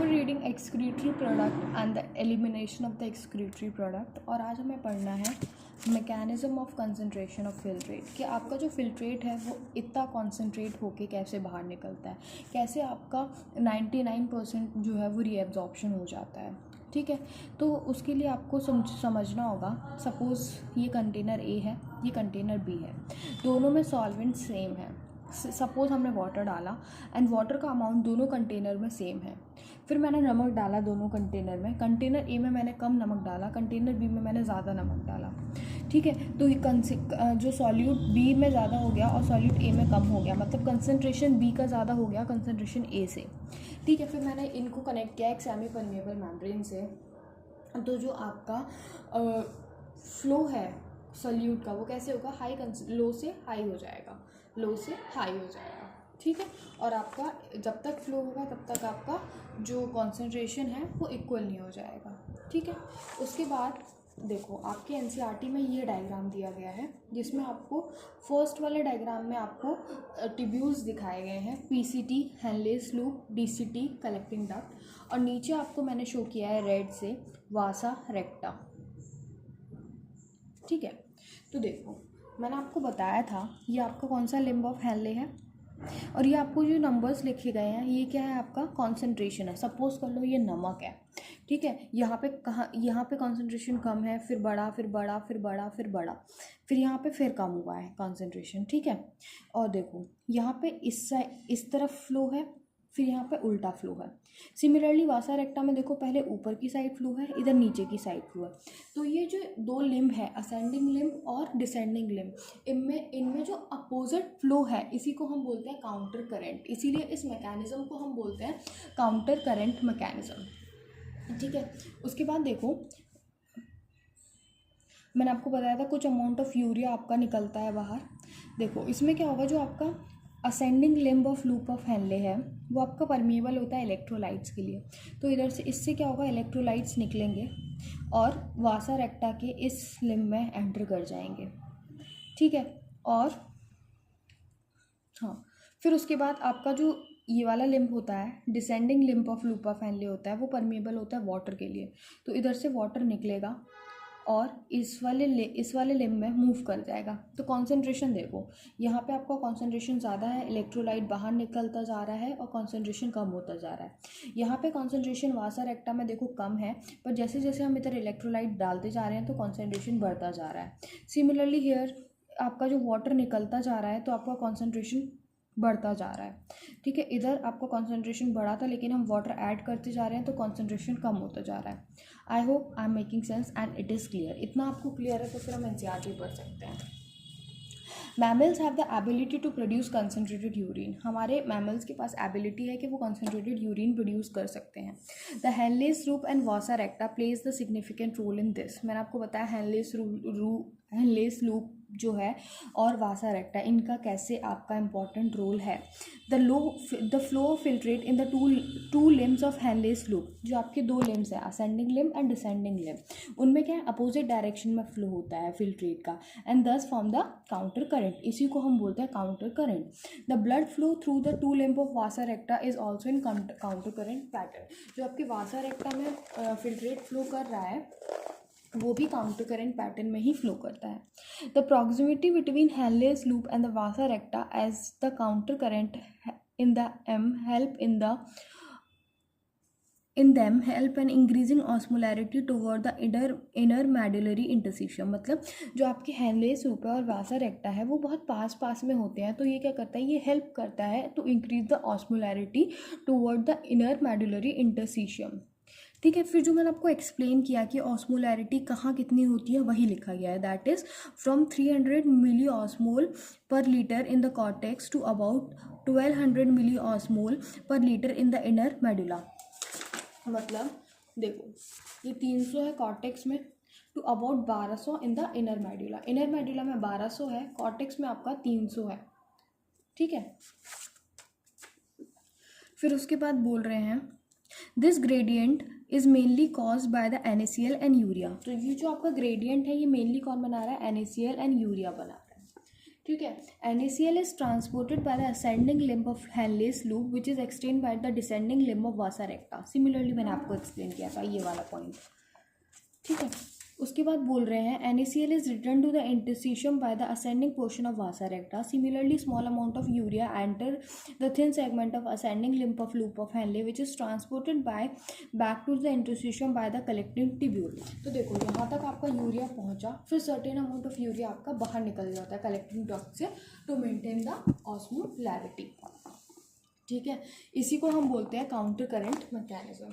For reading excretory product and the elimination of the excretory product. और आज हमें पढ़ना है mechanism of concentration of filtrate, कि आपका जो फिल्ट्रेट है वो इतना कॉन्सेंट्रेट होके कैसे बाहर निकलता है, कैसे आपका 99% जो है वो रीएब्जॉर्प्शन हो जाता है। ठीक है, तो उसके लिए आपको समझना होगा। सपोज़ ये कंटेनर ए है, ये कंटेनर बी है, दोनों में सॉल्वेंट सेम है। सपोज़ हमने वाटर डाला एंड वाटर का अमाउंट दोनों कंटेनर में सेम है। फिर मैंने नमक डाला दोनों कंटेनर में। कंटेनर ए में मैंने कम नमक डाला, कंटेनर बी में मैंने ज़्यादा नमक डाला। ठीक है, तो ये जो सॉल्यूट बी में ज़्यादा हो गया और सॉल्यूट ए में कम हो गया, मतलब कंसनट्रेशन बी का ज़्यादा हो गया कंसनट्रेशन ए से। ठीक है, फिर मैंने इनको कनेक्ट किया एक सेमी परमेबल मेम्ब्रेन से। तो जो आपका फ्लो है सॉल्यूट का वो कैसे होगा, लो से हाई हो जाएगा, लो से हाई हो जाएगा। ठीक है, और आपका जब तक फ्लो होगा तब तक आपका जो कॉन्सेंट्रेशन है वो इक्वल नहीं हो जाएगा। ठीक है, उसके बाद देखो आपके एनसीईआरटी में ये डायग्राम दिया गया है, जिसमें आपको फर्स्ट वाले डायग्राम में आपको ट्यूब्यूल्स दिखाए गए हैं, PCT Henle's loop, DCT collecting duct, और नीचे आपको मैंने शो किया है रेड से वासा रेक्टा। ठीक है, तो देखो मैंने आपको बताया था ये आपका कौन सा लिम्ब ऑफ हेनले है, और ये आपको जो नंबर्स लिखे गए हैं ये क्या है, आपका कॉन्सेंट्रेशन है। सपोज कर लो ये नमक है। ठीक है, यहाँ पे कॉन्सेंट्रेशन कम है, फिर बड़ा, फिर बड़ा, फिर बड़ा, फिर बड़ा, फिर यहाँ पे फिर कम हुआ है कॉन्सेंट्रेशन। ठीक है, और देखो यहाँ पे इस तरफ फ्लो है, फिर यहाँ पे उल्टा फ्लो है। सिमिलरली वासा रेक्टा में देखो पहले ऊपर की साइड फ्लो है, इधर नीचे की साइड फ्लो है। तो ये जो दो लिम्ब है, असेंडिंग लिम्ब और डिसेंडिंग लिम्ब, इनमें जो अपोजिट फ्लो है इसी को हम बोलते हैं काउंटर करंट। इसीलिए इस मैकेनिज्म को हम बोलते हैं काउंटर करंट मैकेनिज्म। ठीक है, उसके बाद देखो मैंने आपको बताया था कुछ अमाउंट ऑफ यूरिया आपका निकलता है बाहर। देखो इसमें क्या होगा, जो आपका ascending limb of loop of Henley है वो आपका परमिएबल होता है इलेक्ट्रोलाइट्स के लिए। तो इधर से इससे क्या होगा, इलेक्ट्रोलाइट्स निकलेंगे और वासा रेक्टा के इस लिम्ब में एंटर कर जाएंगे। ठीक है, और हाँ फिर उसके बाद आपका जो ये वाला लिम्ब होता है, descending limb of loop of Henley होता है, वो परमिएबल होता है वाटर के लिए। तो इधर से वाटर निकलेगा और इस वाले लिम्ब में मूव कर जाएगा। तो कॉन्सेंट्रेशन देखो यहाँ पे आपका कॉन्सेंट्रेशन ज़्यादा है, इलेक्ट्रोलाइट बाहर निकलता जा रहा है और कॉन्सेंट्रेशन कम होता जा रहा है। यहाँ पे कॉन्सेंट्रेशन वासा रेक्टा में देखो कम है, पर जैसे जैसे हम इधर इलेक्ट्रोलाइट डालते जा रहे हैं तो कॉन्सेंट्रेशन बढ़ता जा रहा है। सिमिलरली हेयर आपका जो वाटर निकलता जा रहा है तो आपका कॉन्सेंट्रेशन बढ़ता जा रहा है। ठीक है, इधर आपका कॉन्सेंट्रेशन बढ़ा था लेकिन हम वाटर ऐड करते जा रहे हैं तो कॉन्सेंट्रेशन कम होता जा रहा है। I hope I am making sense and it is clear. इतना आपको क्लियर है तो फिर हम एनसीईआरटी पढ़ सकते हैं। Mammals have the ability to produce concentrated urine. हमारे मैमल्स के पास एबिलिटी है कि वो कंसनट्रेटेड यूरिन प्रोड्यूस कर सकते हैं। The Henle's loop and vasa recta plays the significant role in this. मैंने आपको बताया हेनलेस लूप जो है और वासा रेक्टा, इनका कैसे आपका इंपॉर्टेंट रोल है। The flow of filtrate in the two limbs of Henle's loop, जो आपके दो लिम्ब्स हैं ascending limb and descending limb, उनमें क्या है अपोजिट डायरेक्शन में फ्लो होता है फिल्ट्रेट का, एंड दस फॉर्म द काउंटर करंट। इसी को हम बोलते हैं counter current. The blood flow through the two limb of vasa रेक्टा is also in counter current pattern. जो आपके वासा रेक्टा में फिल्ट्रेट फ्लो कर रहा है वो भी काउंटर करंट पैटर्न में ही फ्लो करता है। The proximity between Henle's loop and the vasa recta as the counter current in the help in them help an increasing osmolarity toward the inner medullary interstitium। मतलब जो आपके Henle's loop है और वासा रेक्टा है वो बहुत पास में होते हैं, तो ये क्या करता है, ये हेल्प करता है to increase the osmolarity toward the inner medullary interstitium. ठीक है, फिर जो मैंने आपको एक्सप्लेन किया कि ऑस्मोलैरिटी कहाँ कितनी होती है वही लिखा गया है, that is from 300 milli osmole per litre in the cortex to about 1200 milli osmole per litre in the inner medulla. मतलब देखो ये 300 है कॉर्टेक्स में, to about 1200 in the inner medulla. Inner medulla में 1200 है, कॉर्टेक्स में आपका 300 है। ठीक है, फिर उसके बाद बोल रहे हैं this gradient is mainly caused by the NaCl and urea. तो ये जो आपका ग्रेडियंट है ये मेनली कौन बना रहा है, NaCl एंड यूरिया बना रहा है। ठीक है। NaCl is transported bye the ascending limb of Henle's loop which is extend by the descending limb of vasa recta. Similarly मैंने आपको एक्सप्लेन किया था ये वाला पॉइंट, ठीक है। उसके बाद बोल रहे हैं NaCl is return to the interstitium by the ascending portion of vasa recta. Similarly small amount of urea enter the thin segment of ascending limb of loop of Henle which is transported by back to the interstitium by the collecting tubule. तो देखो यहाँ तक आपका urea पहुँचा, फिर certain amount of urea आपका बाहर निकल जाता है कलेक्टिंग डक्ट से टू मेंटेन द ऑस्मोलैरिटी, ठीक है। इसी को हम बोलते हैं काउंटर करंट मैकेनिज्म।